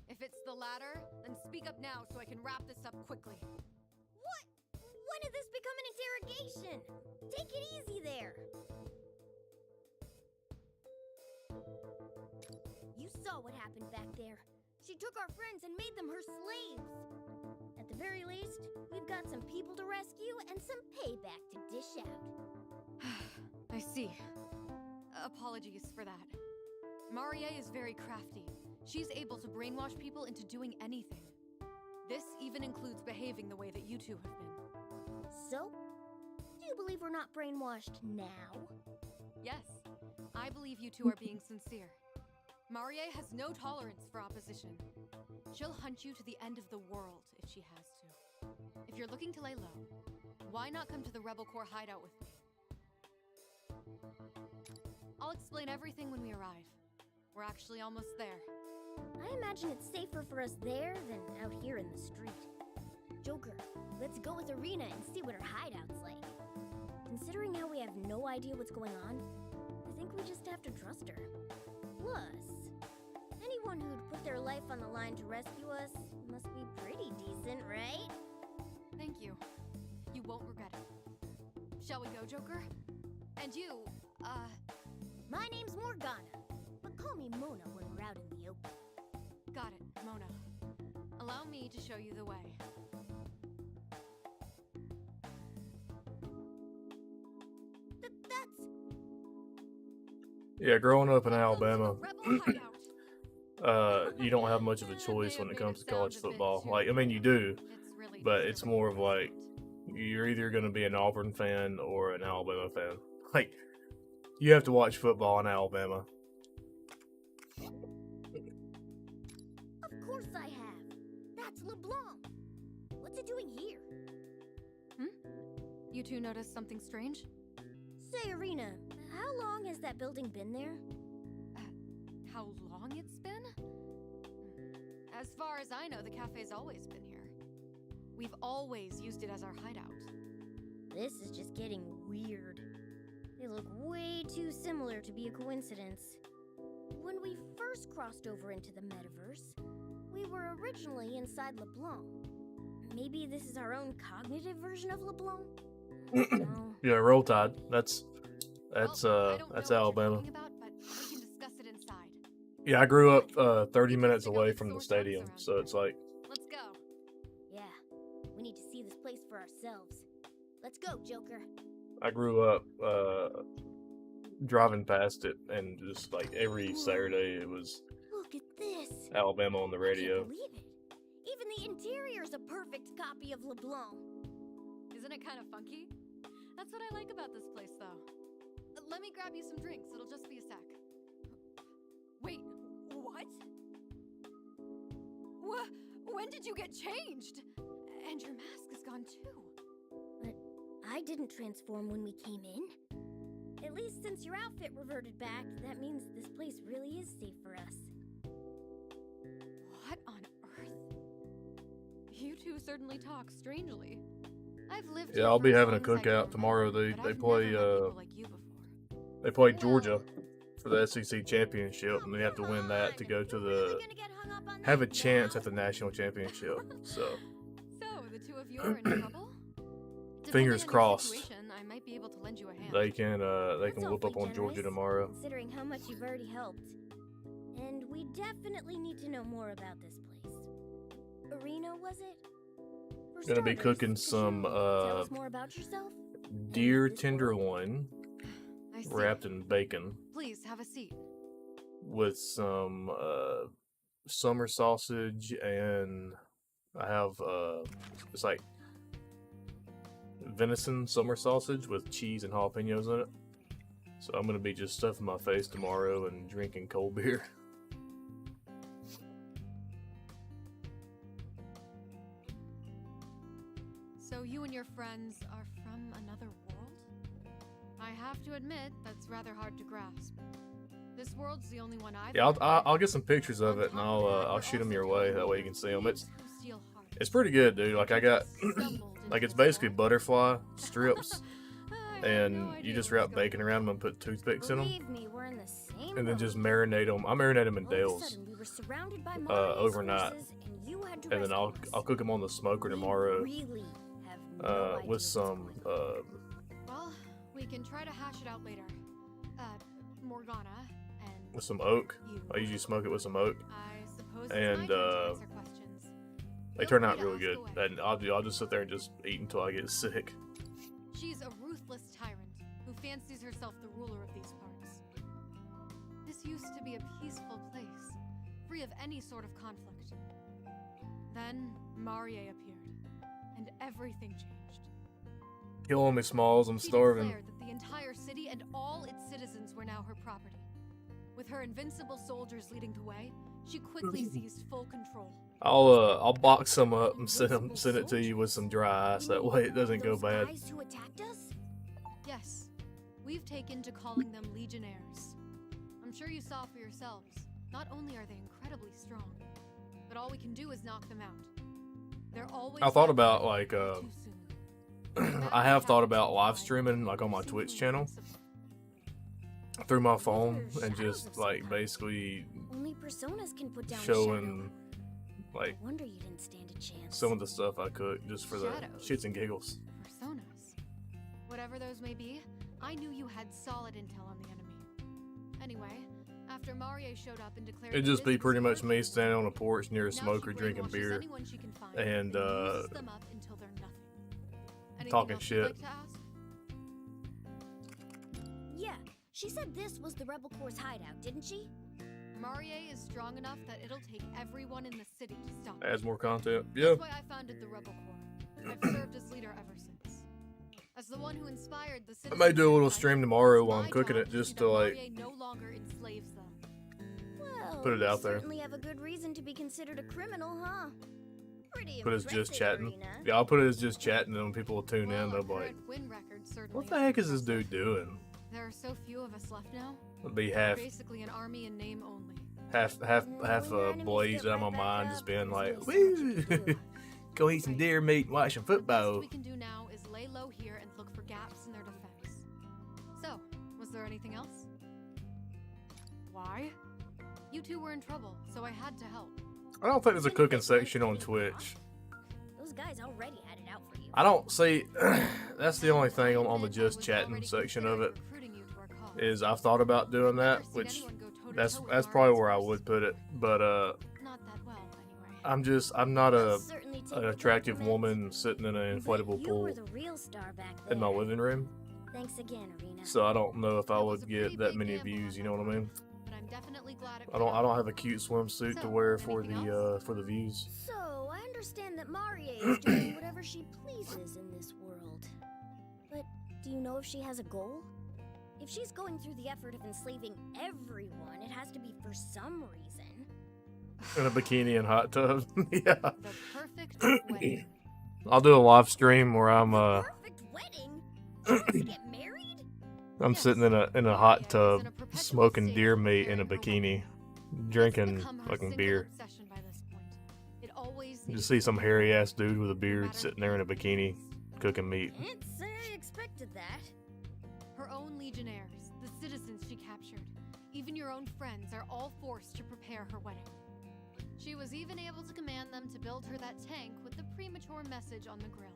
If it's the latter, then speak up now so I can wrap this up quickly. What? When did this become an interrogation? Take it easy there. You saw what happened back there. She took our friends and made them her slaves. At the very least, we've got some people to rescue and some payback to dish out. I see. Apologies for that. Marie is very crafty. She's able to brainwash people into doing anything. This even includes behaving the way that you two have been. So, do you believe we're not brainwashed now? Yes, I believe you two are being sincere. Marie has no tolerance for opposition. She'll hunt you to the end of the world if she has to. If you're looking to lay low, why not come to the Rebel Corps hideout with me? I'll explain everything when we arrive. We're actually almost there. I imagine it's safer for us there than out here in the street. Joker, let's go with Arena and see what her hideout's like. Considering how we have no idea what's going on, I think we just have to trust her. Plus, anyone who'd put their life on the line to rescue us must be pretty decent, right? Shall we go, Joker? And you, My name's Morgana, but call me Mona when we're out in the open. got it, Mona. Allow me to show you the way. That's... Yeah, growing up in Alabama, Rebel hideout. you don't have much of a choice when it comes to college football. Like, I mean, you do, It's really but it's more of like you're either going to be an Auburn fan or an Alabama fan. Like, you have to watch football in Alabama. Of course I have. That's LeBlanc. What's it doing here? You two noticed something strange? Say, Arena, how long has that building been there? How long it's been? As far as I know, the cafe's always been here. We've always used it as our hideout. This is just getting weird. They look way too similar to be a coincidence. When we first crossed over into the metaverse, we were originally inside LeBlanc. Maybe this is our own cognitive version of LeBlanc? No. Yeah, Roll Tide. That's Well, I don't know what you're Alabama. talking about, but we can discuss it inside. Yeah, I grew up 30 minutes away from the stadium, so it's like Let's go. Yeah, we need to see this place for ourselves. Let's go, Joker. I grew up driving past it, and just like every Saturday it was Look at this. Alabama on the I radio. can't believe it. Even the interior's a perfect copy of LeBlanc. Isn't it kind of funky? That's what I like about this place, though. Let me grab you some drinks. It'll just be a sec. Wait, what? When did you get changed? And your mask is gone too. But I didn't transform when we came in. At least since your outfit reverted back, that means this place really is safe for us. What on earth? You two certainly talk strangely. I've lived Yeah, here I'll for be as having a long as I can cookout tomorrow. remember, but They I've play never met people like you before. they play Georgia for the SEC championship, and they have to win that to go to the have a chance at the national championship. So So, the two of you are in trouble? Fingers Depending on your crossed. situation, I might be able to lend you a hand. they can That's whoop up awfully on Georgia generous, tomorrow. Considering how much you've already helped. And we definitely need to know more about this place. Arena, was it? For Gonna be starters, cooking could some you tell us more about yourself? deer tenderloin I see. wrapped in bacon Please, have a seat. with some summer sausage, and I have it's like venison summer sausage with cheese and jalapenos in it. So I'm gonna be just stuffing my face tomorrow and drinking cold beer. So you and your friends are from another world? I have to admit, that's rather hard to grasp. This world's the only one I've Yeah, ever I'll get some pictures of it and I'll shoot them your way. That way you can see them. It's pretty good, dude. Like I got like it's basically butterfly strips, and you just wrap bacon around them and put toothpicks in them, Believe me, we're in the same and then boat. just marinate them. I marinate them in All of a Dale's sudden, we were surrounded by Mario's overnight, forces, and you had to and then rescue us. I'll cook them on the smoker We tomorrow really have no idea with what's some Well, we can try to hash it out later. Morgana and with some oak. you. I usually smoke it with some oak, I suppose and it's my turn to answer questions. they Feel turn free out to really ask good. away. And I'll just sit there and just eat until I get sick. She's a ruthless tyrant who fancies herself the ruler of these parts. This used to be a peaceful place, free of any sort of conflict. Then Marie appeared, and everything changed. Killing me, Smalls. I'm She starving. declared that the entire city and all its citizens were now her property. With her invincible soldiers leading the way, she quickly seized full control. I'll box some up and send it to you with some dry ice. That way it doesn't go Those bad. guys who attacked us? Yes, we've taken to calling them Legionnaires. I'm sure you saw for yourselves. Not only are they incredibly strong, but all we can do is knock them out. They're always I thought ready about like too soon. I have thought about live streaming like on my Twitch channel through my phone and just like basically Only personas can put down showing like No wonder you didn't stand a chance. some of the stuff I cook just for the Shadows. shits and giggles. Personas. Whatever those may be, I knew you had solid intel on the enemy. Anyway, after Marie showed up and declared It'd that just be business pretty was much over, me standing on a porch near a now she smoker drinking brainwashes beer anyone she can find and uses them up until they're nothing. Anything talking else you'd shit. like to ask? Yeah, she said this was the Rebel Corps' hideout, didn't she? Marie is strong enough that it'll take everyone in the city to stop her. Adds more content. Yeah. That's why I founded the Rebel Corps. I've served as leader ever since. As the one who inspired the I citizens may do a little to fight, stream tomorrow it's while my I'm cooking job it to just see to that like Marie no longer enslaves them. Well, put it out there. Certainly have a good reason to be considered a criminal, huh? Pretty Put it as just impressive, chatting. Irina. Yeah, I'll put it as just chatting and when people will tune in, Well, they'll our be like, current win record certainly what the is heck is this impressive. dude doing? There are so few of us left now. It'll be We're half basically an army in name only. blaze out of my mind just being like, there's only so woo! much you can do. Go eat some deer meat and watch some The football. best we can do now is lay low here and look for gaps in their defense. So, was there anything else? Why? You two were in trouble, so I had to help. I don't think there's a cooking section on Twitch. Those guys already had it out for you. I don't see. That's the only thing on the I just was chatting already section of it. considering recruiting you to our cause. Is I've thought about doing that, Never seen which anyone go toe-to-toe that's with probably Mario's where I force. would put it. But Not that well, anyway. I'm not I'll a certainly take an the attractive compliment. woman sitting in an But inflatable you pool were the real star back in my there. living room. Thanks again, Irina. So I don't know if I That was would a pretty get that big many gamble views. on You know my what I mean? part, but I'm definitely glad it I don't paid off. have a cute swimsuit to So, wear for anything the views. So, I understand that Marie is doing whatever she pleases in this world. But do you know if she has a goal? If she's going through the effort of enslaving everyone, it has to be for some reason. In a bikini and hot tub. Yeah. The perfect wedding. I'll do a live stream where I'm Perfect wedding? She wants to get married? I'm Yes. sitting in a Maria hot is tub in a perpetual smoking state deer of meat in a preparing her bikini, wedding. drinking It's become her fucking single beer. obsession by this point. It always You needs just see to some be hairy ass dude with a no beard matter sitting who there in a it is. bikini cooking meat. Can't say I expected that. Her own legionnaires, the citizens she captured, even your own friends are all forced to prepare her wedding. She was even able to command them to build her that tank with the premature message on the grill.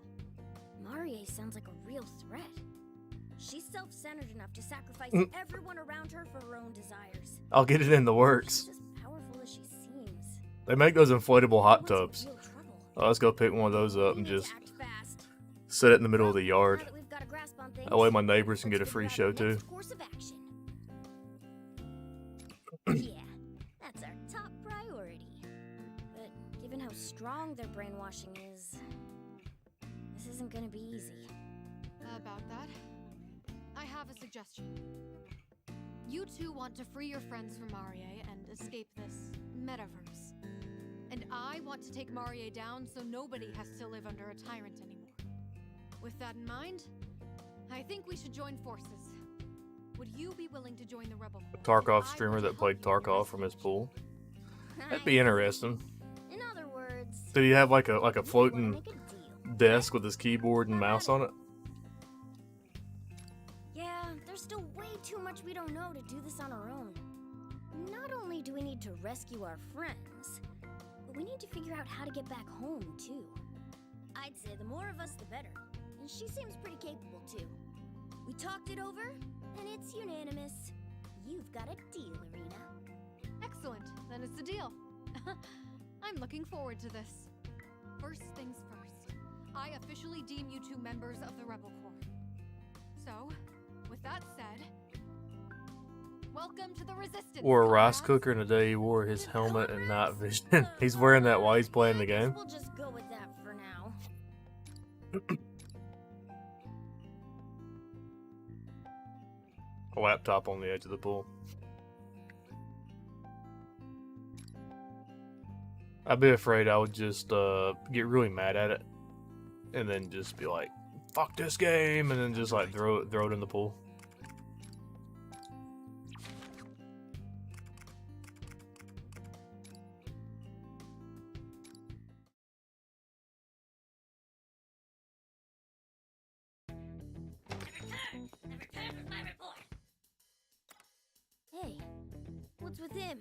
Marie sounds like a real threat. She's self-centered enough to sacrifice everyone around her for her own desires. I'll get it in the She's works. as powerful as she seems. They make those inflatable hot She wants tubs. real trouble. Oh, let's go pick one of those up We and need to just act fast. set it in the middle of the Now yard. that we've got a grasp on things, That way my neighbors can let's get a free figure out show our too. next course of action. Yeah, that's our top priority. But given how strong their brainwashing is, this isn't gonna be easy. About that, I have a suggestion. You two want to free your friends from Marie and escape this metaverse. And I want to take Marie down so nobody has to live under a tyrant anymore. With that in mind, I think we should join forces. Would you be willing to join the Rebel Corps? Tarkov I streamer want to that played help you in Tarkov this from his mission. pool. That'd I be see. interesting. In other words, Did he have like a we wanna floating make a deal. desk with his keyboard and mouse on it? Yeah, there's still way too much we don't know to do this on our own. Not only do we need to rescue our friends, but we need to figure out how to get back home, too. I'd say the more of us, the better. And she seems pretty capable, too. We talked it over, and it's unanimous. You've got a deal, Irina. Excellent. Then it's a deal. I'm looking forward to this. First things first. I officially deem you two members of the Rebel Corps. So, with that said, welcome to the Resistance. Wore a rice comrades. cooker and today he wore his helmet and night vision. He's wearing that while he's playing the I guess game. We'll just go with that for now. A laptop on the edge of the pool. I'd be afraid I would just get really mad at it and then just be like, fuck this game, and then just like throw it in the pool. Hey, what's with him?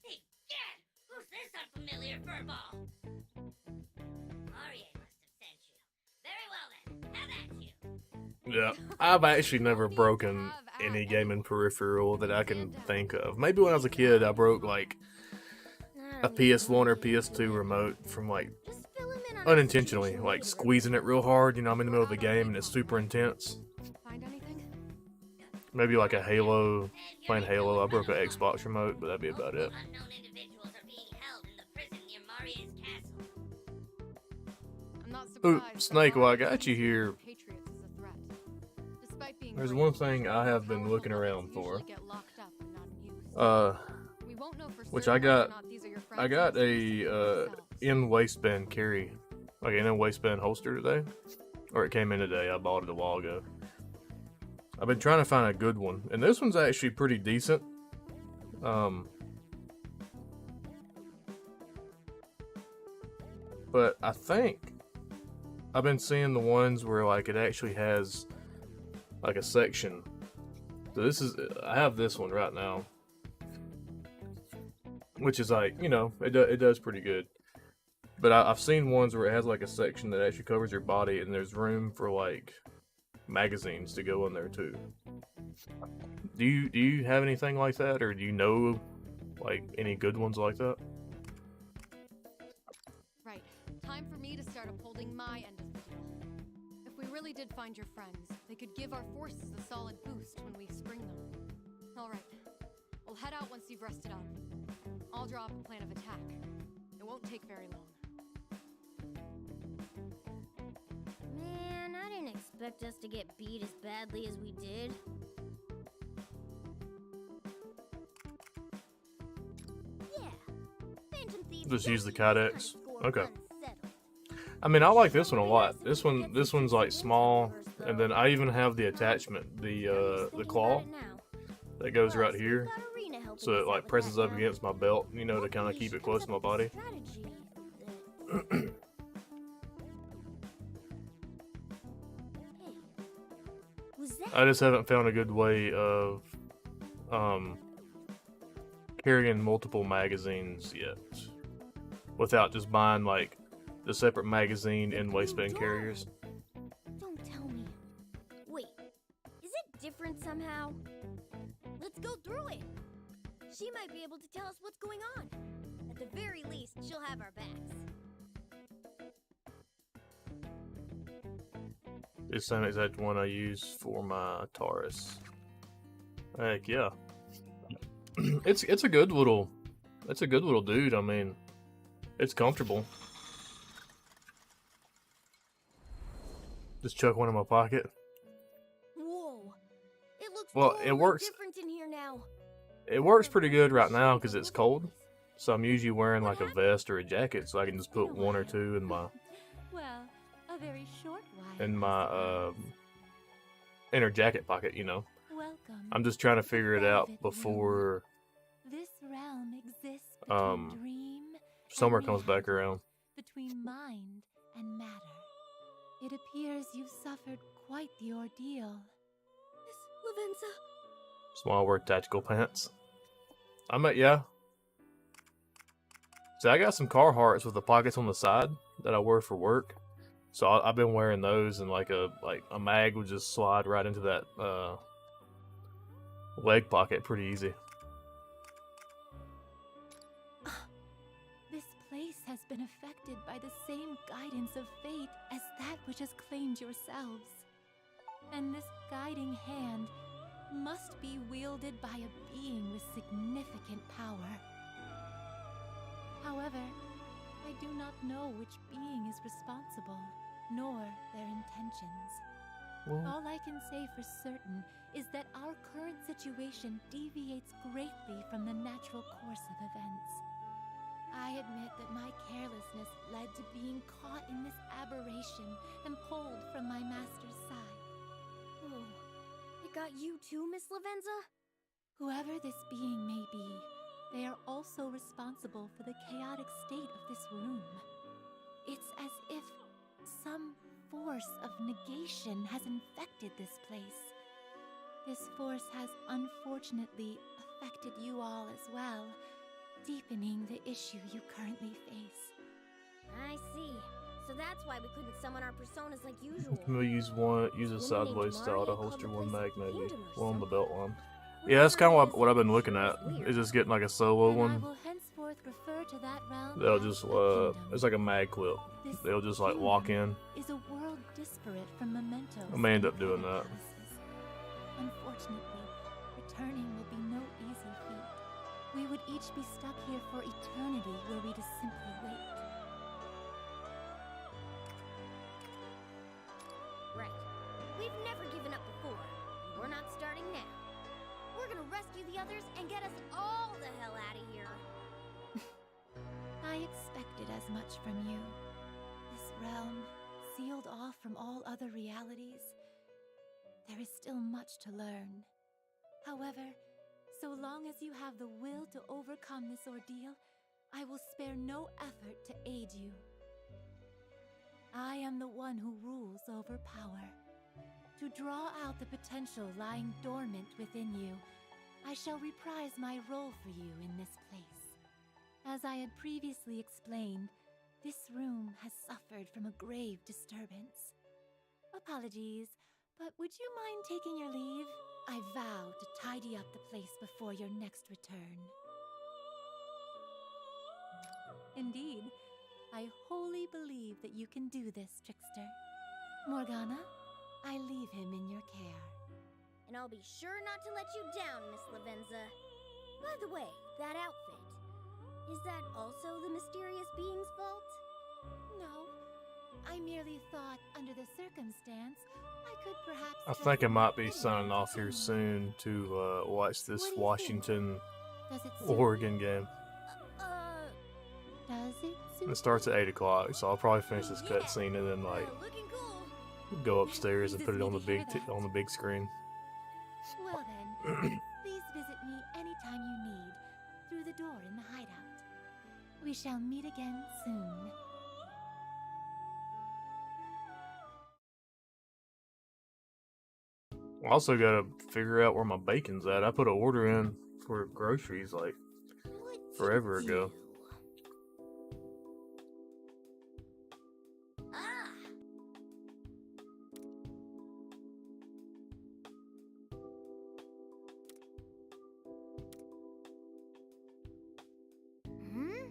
Hey, Dad! Who's this unfamiliar furball? Marie must have sent you. Very well then, have at you. Yeah, I've actually never broken any gaming peripheral that I can think of. Maybe when I was a kid, I broke like a PS1 or PS2 remote from like unintentionally, like squeezing it real hard. You know, I'm in the middle of the game and it's super intense. Find anything? Maybe like a Halo, playing Halo. I broke an Xbox remote, but that'd be about it. Unknown individuals are being held in the prison near Maria's castle. I'm not Ooh, surprised. that Snake, well, I Maria's got you here. Patriots is a threat. Despite being There's great, one thing I have been powerful looking around weapons for. usually get locked up and not in use. We won't know for Which certain I whether or got. not these are your I friends got until you see a for yourselves. in waistband carry, like an in waistband holster today, or it came in today. I bought it a while ago. I've been trying to find a good one, and this one's actually pretty decent. But I think I've been seeing the ones where like it actually has like a section. So this is, I have this one right now, which is like, you know, it does pretty good. But I've seen ones where it has like a section that actually covers your body, and there's room for like magazines to go in there too. Do you have anything like that, or do you know like any good ones like that? Right. Time for me to start upholding my end of the deal. If we really did find your friends, they could give our forces a solid boost when we spring them. Alright. We'll head out once you've rested up. I'll draw up a plan of attack. It won't take very long. Man, I didn't expect us to get beat as badly as we did. Yeah. Phantom Thieves Just use the definitely Kydex. score Okay. unsettled. I mean, I like this one a lot. This one's like small, and then I even have the attachment, the claw that goes right here, so it like presses up against my belt, you know, to kind of keep it close to my body. I just haven't found a good way of carrying multiple magazines yet, without just buying like the separate magazine and waistband carriers. Don't tell me. Wait, is it different somehow? Let's go through it. She might be able to tell us what's going on. At the very least, she'll have our backs. This same exact one I use for my Taurus. Heck yeah. It's a good little dude. I mean, it's comfortable. Just chuck one in my pocket. Whoa. It looks Well, totally it works. different in here now. It works pretty good right now because it's cold. So I'm usually wearing like a vest or a jacket, so I can just put one or two in my Well, a very short while. inner jacket pocket. You know. Welcome. I'm just trying to figure it out Velvet before This realm exists between dream summer and comes back reality, around. between mind and matter. It appears you've suffered quite the ordeal. Miss Lavenza. Small word tactical pants. Yeah. See, I got some Carhartts with the pockets on the side that I wear for work. So I've been wearing those, and like a mag would just slide right into that leg pocket pretty easy. This place has been affected by the same guidance of fate as that which has claimed yourselves. And this guiding hand must be wielded by a being with significant power. However, I do not know which being is responsible, nor their intentions. Well, All I can say for certain is that our current situation deviates greatly from the natural course of events. I admit that my carelessness led to being caught in this aberration and pulled from my master's side. Oh, it got you too, Miss Lavenza? Whoever this being may be, they are also responsible for the chaotic state of this room. It's as if some force of negation has infected this place. This force has unfortunately affected you all as well, deepening the issue you currently face. I see. So that's why we couldn't summon our personas like usual. We'll use a Woman named sideways style to Maria holster called the one place mag, maybe Kingdom or one on the something. belt line. Yeah, that's kind of what I've been looking at. Weird. Is just getting like a solo Then I one. will henceforth refer to that realm They'll as just the kingdom. it's like a mag clip. This They'll just like walk in. kingdom is a world disparate from Mementos. I may end up and doing other that. palaces. Unfortunately, returning will be no easy feat. We would each be stuck here for eternity were we to simply wait. Right. We've never given up before. And we're not starting now. We're gonna rescue the others and get us all the hell out of here. I expected as much from you. This realm, sealed off from all other realities, there is still much to learn. However, so long as you have the will to overcome this ordeal, I will spare no effort to aid you. I am the one who rules over power. To draw out the potential lying dormant within you, I shall reprise my role for you in this place. As I had previously explained, this room has suffered from a grave disturbance. Apologies, but would you mind taking your leave? I vow to tidy up the place before your next return. Indeed, I wholly believe that you can do this, Trickster. Morgana, I leave him in your care. And I'll be sure not to let you down, Miss Lavenza. By the way, that outfit. Is that also the mysterious being's fault? No, I merely thought, under the circumstance, I could perhaps... I think I might be signing off here soon to watch this Washington, Does it suit Oregon game. Does it suit It starts at 8 o'clock, so I'll probably finish this cutscene and then like Looking cool. go upstairs and put it on the big on the big screen. Well then, please visit me anytime you need, through the door in the hideout. We shall meet again soon. I also gotta figure out where my bacon's at. I put an order in for groceries like forever ago. Ah! Hmm?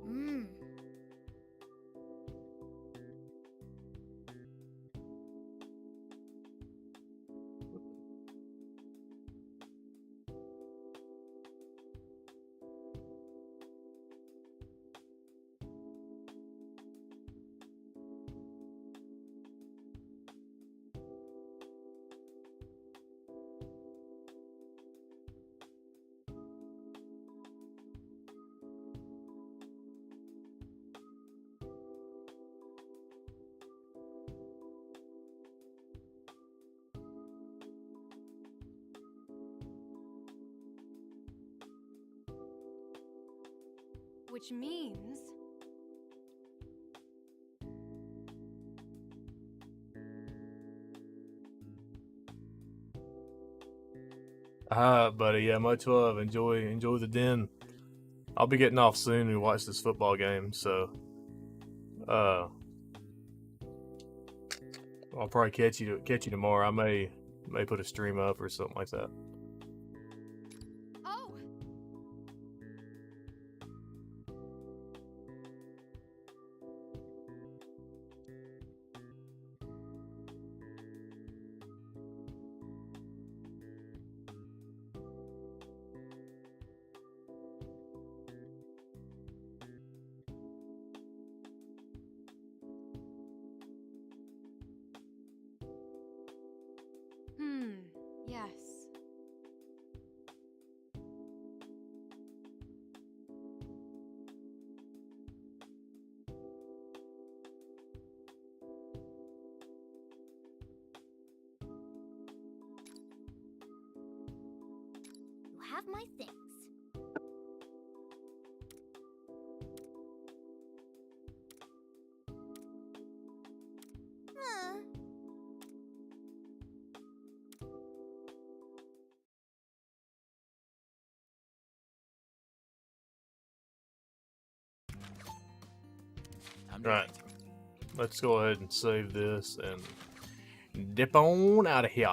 Mmm. Which means... Buddy, yeah, much love. Enjoy the den. I'll be getting off soon to watch this football game, so I'll probably catch you tomorrow. I may put a stream up or something like that. Oh! Yes. have my things. Right. Let's go ahead and save this and dip on out of here.